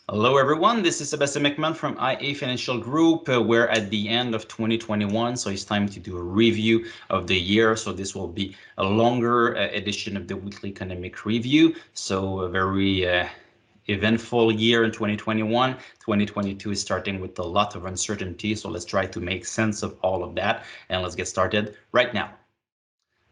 Hello, everyone. This is Sébastien Mc Mahon from IA Financial Group. We're at the end of 2021, so it's time to do a review of the year. So this will be a longer edition of the weekly economic review. So a very eventful year in 2021. 2022 is starting with a lot of uncertainty. So let's try to make sense of all of that, and let's get started right now.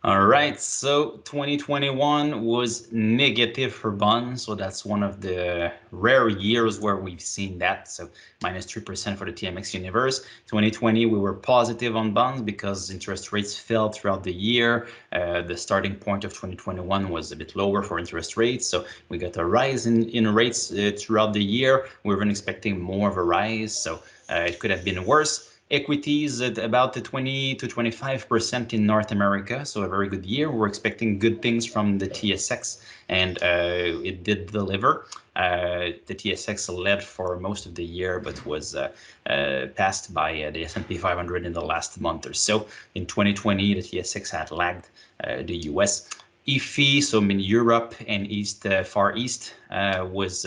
All right, so 2021 was negative for bonds, so that's one of the rare years where we've seen that. So minus 3% for the TMX universe. 2020, we were positive on bonds because interest rates fell throughout the year. The starting point of 2021 was a bit lower for interest rates, so we got a rise in rates throughout the year. We weren't expecting more of a rise, so it could have been worse. Equities at about the 20 to 25% in North America, so a very good year. We're expecting good things from the TSX, and it did deliver. The TSX led for most of the year, but was passed by the S&P 500 in the last month or so. In 2020, the TSX had lagged the US. EFI, so in Europe and Far East, was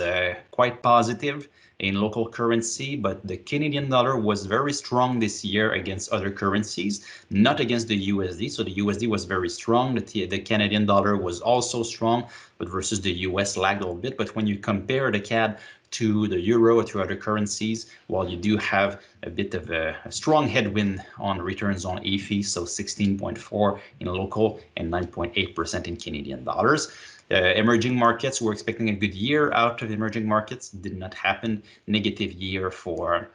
quite positive in local currency, but the Canadian dollar was very strong this year against other currencies, not against the USD. So the USD was very strong. The Canadian dollar was also strong, but versus the US lagged a little bit. But when you compare the CAD to the euro or to other currencies, while you do have a bit of a strong headwind on returns on EFI, so 16.4 in local and 9.8% in Canadian dollars. Emerging markets, we're expecting a good year out of emerging markets. Did not happen. Negative year for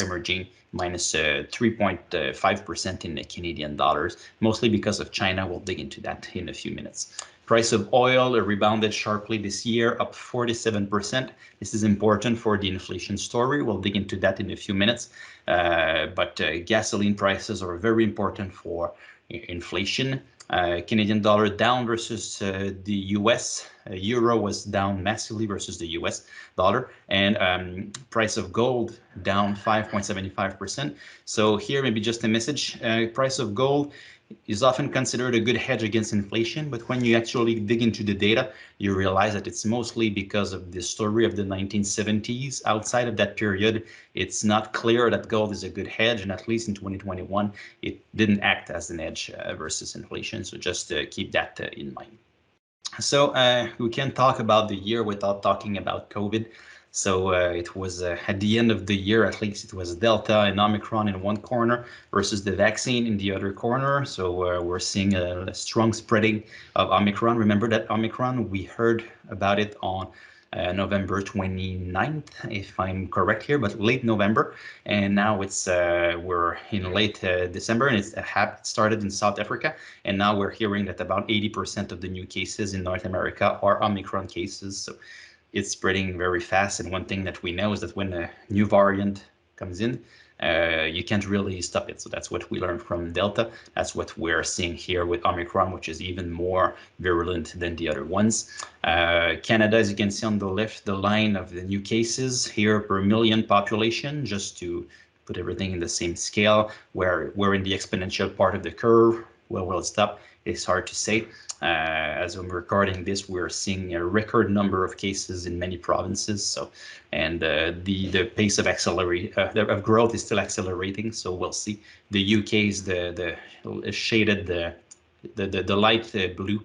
emerging, minus 3.5% in the Canadian dollars, mostly because of China. We'll dig into that in a few minutes. Price of oil rebounded sharply this year, up 47%. This is important for the inflation story. We'll dig into that in a few minutes. But gasoline prices are very important for inflation. Canadian dollar down versus the US. Euro was down massively versus the US dollar, and price of gold down 5.75%. So here, maybe just a message. Price of gold is often considered a good hedge against inflation, but when you actually dig into the data, you realize that it's mostly because of the story of the 1970s. Outside of that period, it's not clear that gold is a good hedge, and at least in 2021, it didn't act as an edge versus inflation. So just keep that in mind. So we can't talk about the year without talking about COVID. So it was at the end of the year, at least it was Delta and Omicron in one corner versus the vaccine in the other corner. So we're seeing a strong spreading of Omicron. Remember that Omicron, we heard about it on November 29th, if I'm correct here, but late November. And now it's we're in late December, and it started in South Africa. And now we're hearing that about 80% of the new cases in North America are Omicron cases. So it's spreading very fast. And one thing that we know is that when a new variant comes in, you can't really stop it. So that's what we learned from Delta. That's what we're seeing here with Omicron, which is even more virulent than the other ones. Canada, as you can see on the left, the line of the new cases here per million population, just to put everything in the same scale, where we're in the exponential part of the curve. Where will it stop? It's hard to say. As I'm recording this, we're seeing a record number of cases in many provinces. So, and the pace of of growth is still accelerating. So we'll see. The UK is the shaded the light blue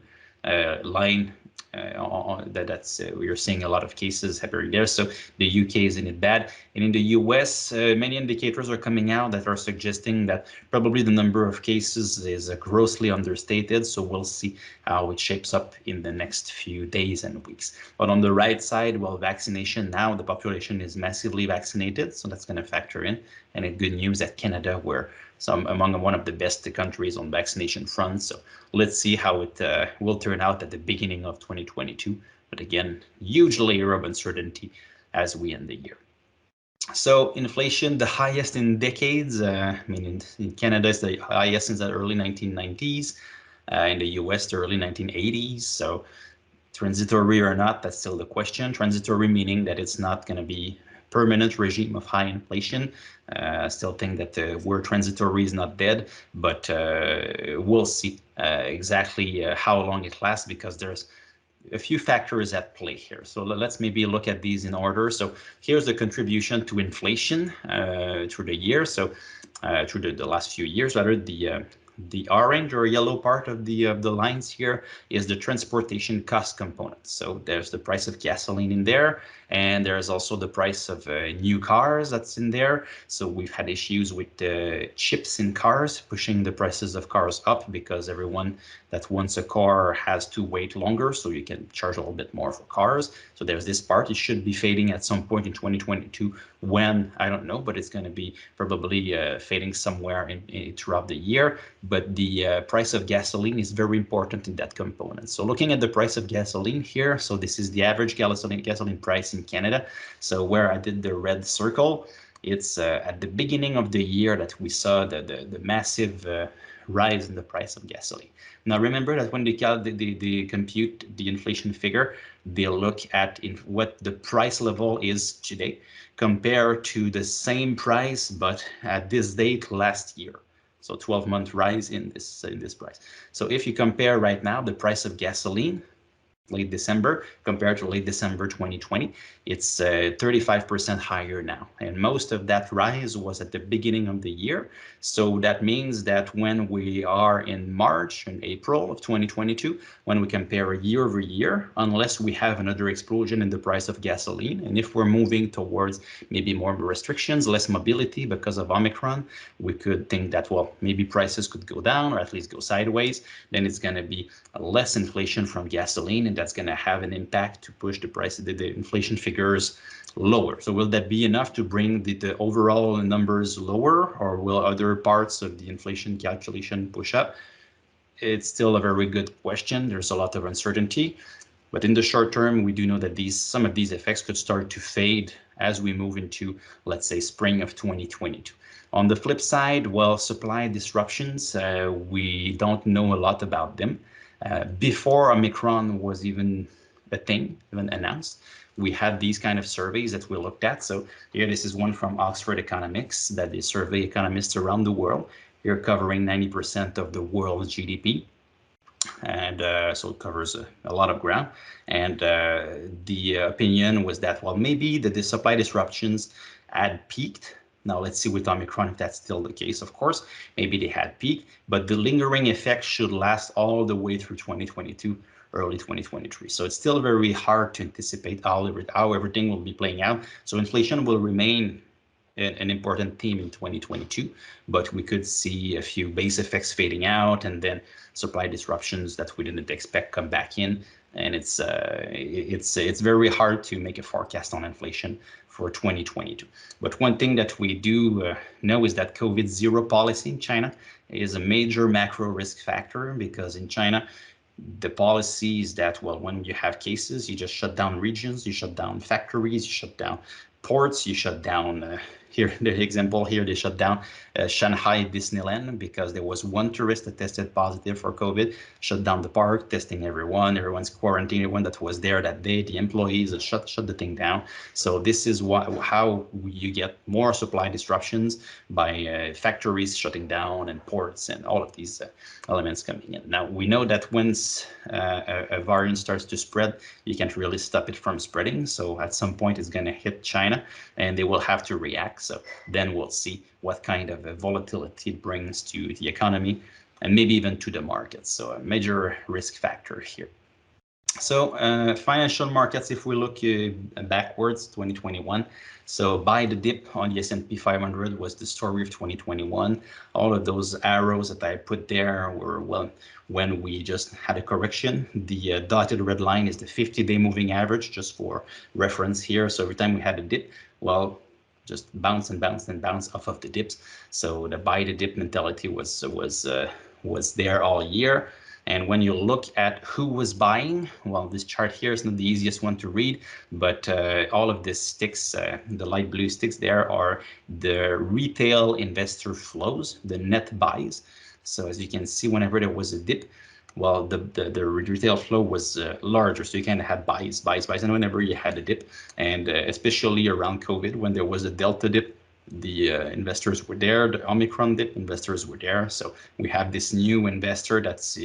line. That's we're seeing a lot of cases happening there. So the UK is in it bad, and in the US, many indicators are coming out that are suggesting that probably the number of cases is grossly understated. So we'll see how it shapes up in the next few days and weeks. But on the right side, well, vaccination, now the population is massively vaccinated, so that's going to factor in. And it's good news that Canada, where among one of the best countries on vaccination front. So let's see how it will turn out at the beginning of 2022. But again, huge layer of uncertainty as we end the year. So inflation, the highest in decades. I mean, in Canada, it's the highest since the early 1990s. In the US, the early 1980s. So transitory or not, that's still the question. Transitory meaning that it's not going to be permanent regime of high inflation. I still think that the word transitory is not dead, but we'll see exactly how long it lasts, because there's a few factors at play here. So let's maybe look at these in order. So here's the contribution to inflation through the year. So through the last few years, rather, the orange or yellow part of the lines here is the transportation cost component. So there's the price of gasoline in there, and there's also the price of new cars that's in there. So we've had issues with chips in cars, pushing the prices of cars up because everyone that wants a car has to wait longer, so you can charge a little bit more for cars. So there's this part. It should be fading at some point in 2022. When, I don't know, but it's going to be probably fading somewhere throughout the year. But the price of gasoline is very important in that component. So looking at the price of gasoline here, so this is the average gasoline price in Canada. So where I did the red circle, it's at the beginning of the year that we saw the massive rise in the price of gasoline. Now remember that when they compute the inflation figure, they look at what the price level is today compared to the same price, but at this date last year. So 12-month rise in this price. So if you compare right now the price of gasoline late December compared to late December 2020, it's 35% higher now. And most of that rise was at the beginning of the year. So that means that when we are in March and April of 2022, when we compare year over year, unless we have another explosion in the price of gasoline, and if we're moving towards maybe more restrictions, less mobility because of Omicron, we could think that, well, maybe prices could go down or at least go sideways. Then it's going to be less inflation from gasoline, and that's going to have an impact to push the price, the inflation figures lower. So will that be enough to bring the overall numbers lower, or will other parts of the inflation calculation push up? It's still a very good question. There's a lot of uncertainty, but in the short term, we do know that some of these effects could start to fade as we move into, let's say, spring of 2022. On the flip side, well, supply disruptions, we don't know a lot about them. Before Omicron was even a thing, even announced, we had these kind of surveys that we looked at. So here, this is one from Oxford Economics that they survey economists around the world. Here covering 90% of the world's GDP. And so it covers a lot of ground. And the opinion was that, well, maybe the supply disruptions had peaked. Now, let's see with Omicron if that's still the case, of course. Maybe they had peaked, but the lingering effect should last all the way through 2022, early 2023. So it's still very hard to anticipate how everything will be playing out. So inflation will remain an important theme in 2022, but we could see a few base effects fading out and then supply disruptions that we didn't expect come back in. And it's very hard to make a forecast on inflation for 2022. But one thing that we do know is that COVID zero policy in China is a major macro risk factor, because in China, the policy is that, well, when you have cases, you just shut down regions, you shut down factories, you shut down ports, you shut down, here, the example here, they shut down Shanghai Disneyland because there was one tourist that tested positive for COVID, shut down the park, testing everyone's quarantining, everyone that was there that day, the employees, shut the thing down. So this is how you get more supply disruptions by factories shutting down and ports and all of these elements coming in. Now, we know that once a variant starts to spread, you can't really stop it from spreading. So at some point, it's going to hit China and they will have to react. So then we'll see what kind of volatility it brings to the economy and maybe even to the markets. So a major risk factor here. So financial markets, if we look backwards, 2021. So buy the dip on the S&P 500 was the story of 2021. All of those arrows that I put there were, well, when we just had a correction. The dotted red line is the 50-day moving average, just for reference here. So every time we had a dip, well, just bounce and bounce and bounce off of the dips. So the buy the dip mentality was there all year. And when you look at who was buying, well, this chart here is not the easiest one to read, but all of the sticks, the light blue sticks there, are the retail investor flows, the net buys. So as you can see, whenever there was a dip, well, the retail flow was larger, so you kind of had buys, and whenever you had a dip, and especially around COVID, when there was a Delta dip, the investors were there, the Omicron dip, investors were there. So we have this new investor that's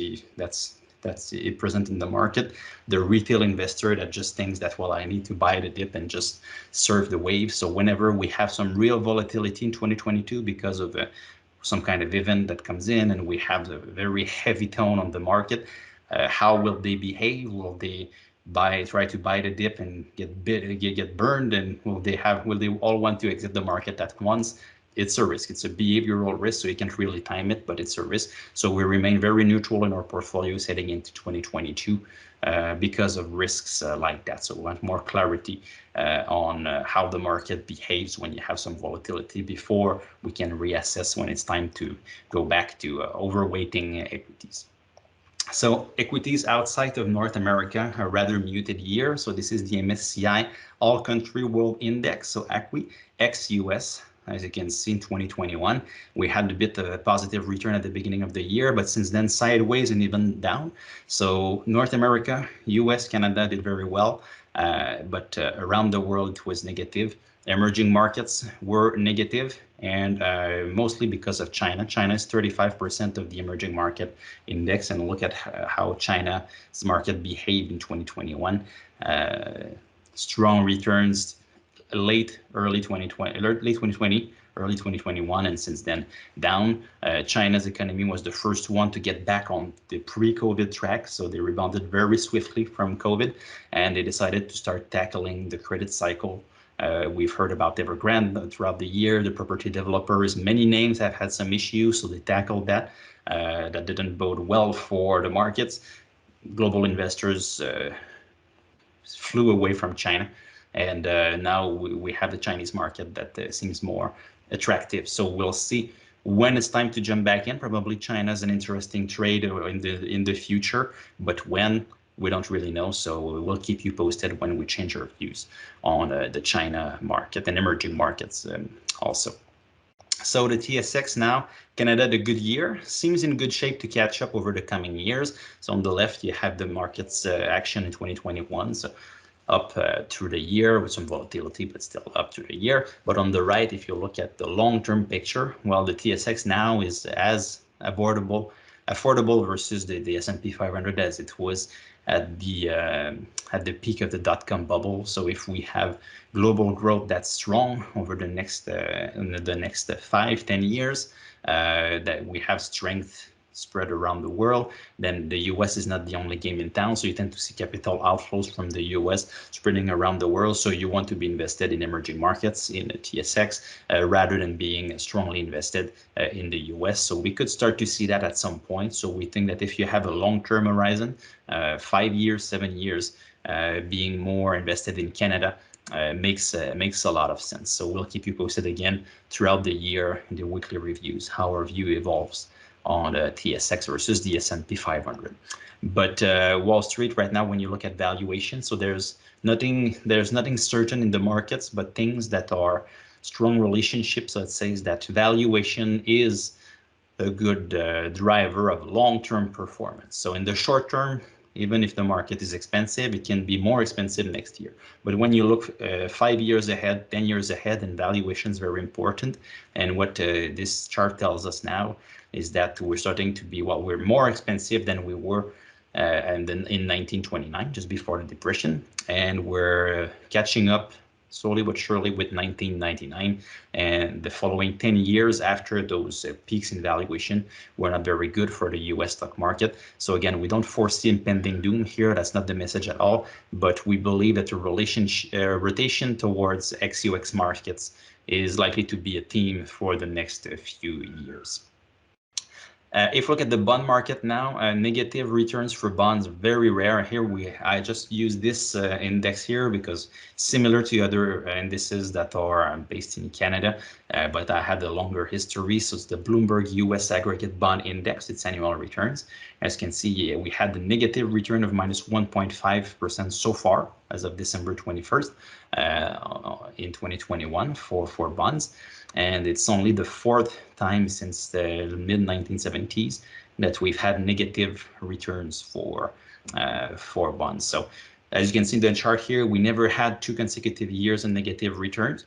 that's it present in the market. The retail investor that just thinks that, well, I need to buy the dip and just surf the wave. So whenever we have some real volatility in 2022 because of some kind of event that comes in and we have a very heavy tone on the market, how will they behave? Will they try to buy the dip and get burned, and will they all want to exit the market at once? It's a risk. It's a behavioral risk, so you can't really time it, but it's a risk. So we remain very neutral in our portfolios heading into 2022 because of risks like that. So we want more clarity on how the market behaves when you have some volatility before we can reassess when it's time to go back to overweighting equities. So equities outside of North America, a rather muted year. So this is the MSCI All Country World Index, so ACWI, ex-US. As you can see in 2021, we had a bit of a positive return at the beginning of the year, but since then sideways and even down. So North America, US, Canada did very well, but around the world it was negative. Emerging markets were negative, and mostly because of China. China is 35% of the emerging market index, and look at how China's market behaved in 2021. Strong returns late 2020, early 2021, and since then down. China's economy was the first one to get back on the pre-COVID track, so they rebounded very swiftly from COVID, and they decided to start tackling the credit cycle. We've heard about Evergrande throughout the year. The property developers, many names have had some issues, so they tackled that. That didn't bode well for the markets. Global investors flew away from China, and now we have the Chinese market that seems more attractive. So we'll see when it's time to jump back in. Probably China is an interesting trade in the future, but when, we don't really know. So we'll keep you posted when we change our views on the China market and emerging markets also. So the TSX now, Canada had a good year, seems in good shape to catch up over the coming years. So on the left, you have the market's action in 2021. So up through the year with some volatility, but still up through the year. But on the right, if you look at the long-term picture, well, the TSX now is as affordable versus the S&P 500 as it was at the peak of the dot-com bubble. So if we have global growth that's strong over the next 5-10 years, that we have strength spread around the world, then the US is not the only game in town. So you tend to see capital outflows from the US spreading around the world. So you want to be invested in emerging markets in the TSX rather than being strongly invested in the US. So we could start to see that at some point. So we think that if you have a long-term horizon, 5 years, 7 years, being more invested in Canada makes a lot of sense. So we'll keep you posted again throughout the year in the weekly reviews, how our view evolves on the TSX versus the S&P 500. But Wall Street right now, when you look at valuation, so there's nothing certain in the markets, but things that are strong relationships that says that valuation is a good driver of long-term performance. So in the short term, even if the market is expensive, it can be more expensive next year. But when you look 5 years ahead, 10 years ahead, and valuation is very important. And what this chart tells us now is that we're starting to be, well, we're more expensive than we were and then in 1929, just before the Depression, and we're catching up slowly but surely with 1999, and the following 10 years after those peaks in valuation were not very good for the US stock market. So again, we don't foresee impending doom here. That's not the message at all, but we believe that the rotation towards ex-US markets is likely to be a theme for the next few years. If we look at the bond market now, negative returns for bonds, very rare. Here I just use this index here because similar to other indices that are based in Canada, but I had a longer history. So it's the Bloomberg US Aggregate Bond Index, its annual returns. As you can see, we had the negative return of minus 1.5% so far as of December 21st in 2021 for bonds. And it's only the fourth time since the mid-1970s that we've had negative returns for bonds. So as you can see in the chart here, we never had 2 consecutive years in negative returns.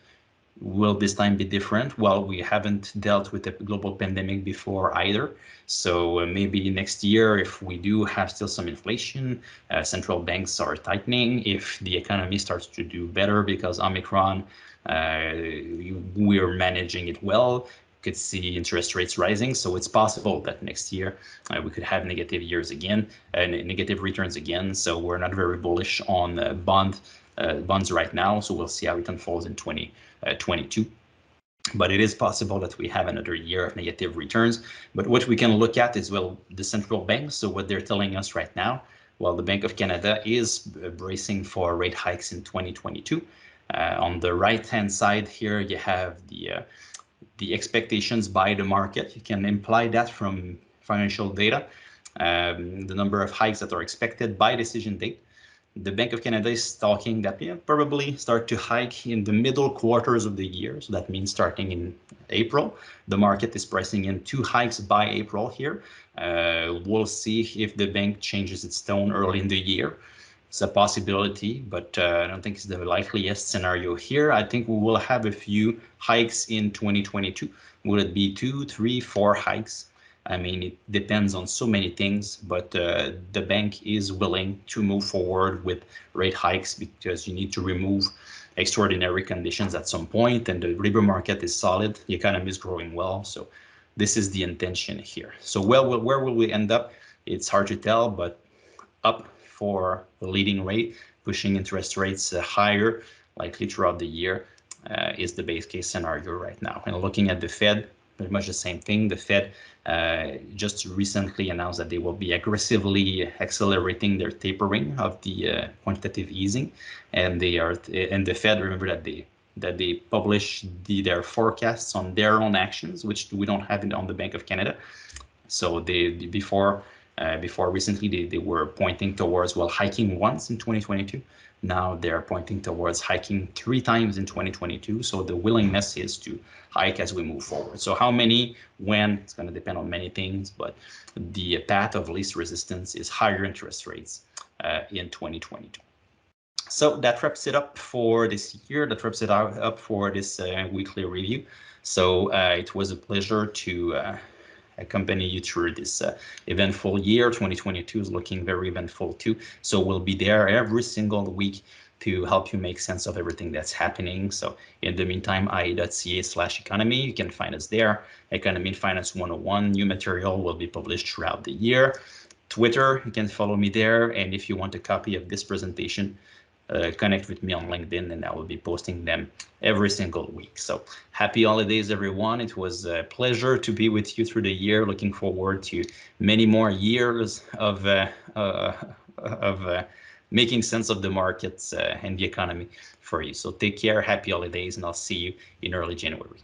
Will this time be different? Well, we haven't dealt with a global pandemic before either. So maybe next year, if we do have still some inflation, central banks are tightening. If the economy starts to do better because Omicron, we're managing it well, could see interest rates rising. So it's possible that next year we could have negative years again, negative returns again. So we're not very bullish on bonds right now. So we'll see how it unfolds in 2022. But it is possible that we have another year of negative returns. But what we can look at is, well, the central banks. So what they're telling us right now, well, the Bank of Canada is bracing for rate hikes in 2022. On the right-hand side here, you have the expectations by the market. You can imply that from financial data, the number of hikes that are expected by decision date. The Bank of Canada is talking that probably start to hike in the middle quarters of the year. So that means starting in April. The market is pricing in 2 hikes by April here. We'll see if the bank changes its tone early in the year. It's a possibility, but I don't think it's the likeliest scenario here. I think we will have a few hikes in 2022. Will it be 2, 3, 4 hikes? I mean, it depends on so many things, but the bank is willing to move forward with rate hikes because you need to remove extraordinary conditions at some point, and the labor market is solid, the economy is growing well, so this is the intention here. So where will we end up? It's hard to tell, but up for the leading rate, pushing interest rates higher, likely throughout the year, is the base case scenario right now. And looking at the Fed, pretty much the same thing. The Fed just recently announced that they will be aggressively accelerating their tapering of the quantitative easing, and the Fed, remember that they publish their forecasts on their own actions, which we don't have on the Bank of Canada. So before recently they were pointing towards, well, hiking once in 2022. Now they're pointing towards hiking 3 times in 2022. So the willingness is to hike as we move forward. So how many, when, it's going to depend on many things, but the path of least resistance is higher interest rates in 2022. So that wraps it up for this year. That wraps it up for this weekly review. So it was a pleasure to accompany you through this eventful year. 2022 is looking very eventful too. So we'll be there every single week to help you make sense of everything that's happening. So in the meantime, ia.ca/economy, you can find us there. Economy and Finance 101, new material will be published throughout the year. Twitter, you can follow me there. And if you want a copy of this presentation, connect with me on LinkedIn, and I will be posting them every single week. So happy holidays, everyone. It was a pleasure to be with you through the year. Looking forward to many more years of making sense of the markets and the economy for you. So take care, happy holidays, and I'll see you in early January.